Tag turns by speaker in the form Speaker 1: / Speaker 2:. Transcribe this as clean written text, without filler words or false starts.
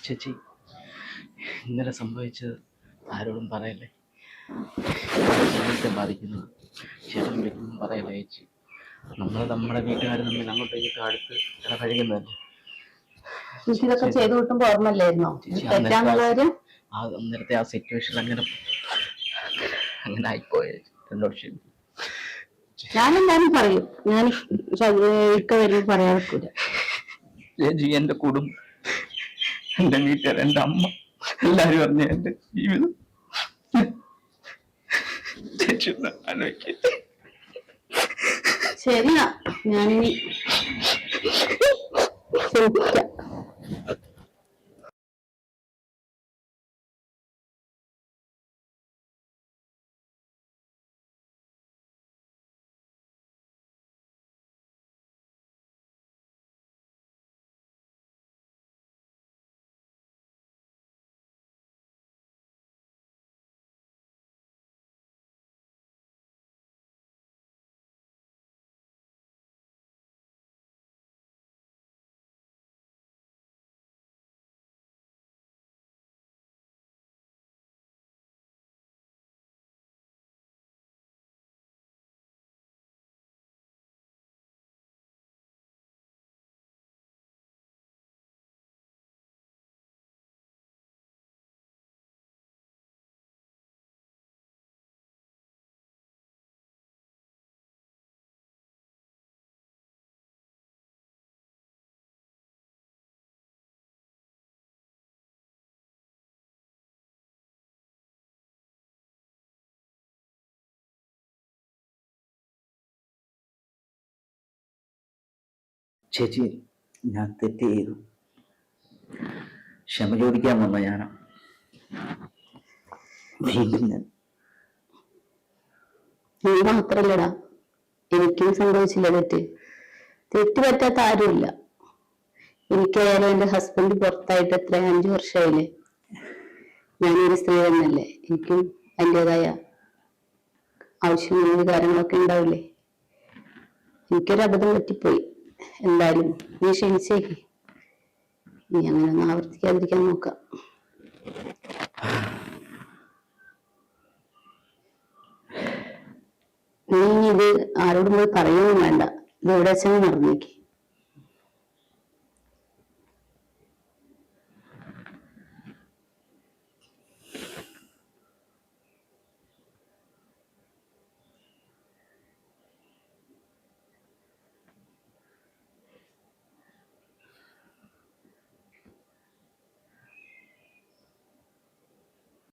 Speaker 1: ചേച്ചി, ഇന്നലെ സംഭവിച്ചത് ആരോടും പറയല്ലേ. ശരീരത്തെ ബാധിക്കുന്നത് ചേട്ടൻ വിളിക്കുമ്പോൾ പറയല്ലേ ചേച്ചി. നമ്മുടെ വീട്ടുകാർ തമ്മിൽ അങ്ങോട്ടും ഇങ്ങോട്ടും അടുത്ത് ഇടപഴകുന്നതല്ലേ.
Speaker 2: ഇതൊക്കെ ചെയ്തു കിട്ടുമ്പോ ഓർമ്മല്ലായിരുന്നോ
Speaker 1: അന്നേരത്തെ ആ സിറ്റുവേഷൻ അങ്ങനെ ആയിപ്പോയ എന്നോട് ക്ഷമിക്കും.
Speaker 2: ഞാനെന്തായാലും പറയും. ഞാൻ ഇക്ക വരുമ്പോ പറയാറില്ല.
Speaker 1: ചേച്ചി, എന്റെ കുടുംബം, എന്റെ വീട്ടുകാർ, എന്റെ അമ്മ എല്ലാരും അറിഞ്ഞ എന്റെ ജീവിതം ചേച്ചി ആലോചിക്ക.
Speaker 2: ശരിയാ, ഞാനിനി ശ്രമിക്കാം.
Speaker 1: ചേച്ചി, ഞാൻ തെറ്റ് ചെയ്തു. ക്ഷമ ചോദിക്കാൻ വന്ന ഞാനാ.
Speaker 2: നീ മാത്രല്ലടാ, എനിക്കും സംഭവിച്ചില്ല തെറ്റ്. തെറ്റ് പറ്റാത്ത ആരുമില്ല. എനിക്കായാലും എന്റെ ഹസ്ബൻഡ് പുറത്തായിട്ട് എത്ര 5 വർഷമായില്ലേ. ഞാനൊരു സ്ത്രീ തന്നെയല്ലേ. എനിക്കും അതിൻ്റെതായ ആവശ്യങ്ങളും കാര്യങ്ങളൊക്കെ ഉണ്ടാവില്ലേ. എനിക്കൊരു അബദ്ധം പറ്റിപ്പോയി. എന്തായാലും നീ ക്ഷമിച്ചേക്ക്. നീ അങ്ങനെ ഒന്നും ആവർത്തിക്കാതിരിക്കാൻ നോക്കാം. നീ ഇത് ആരോടും പോയി പറയുകയും വേണ്ട. ഇത് എവിടെ വെച്ചാൽ നടന്നേക്ക്.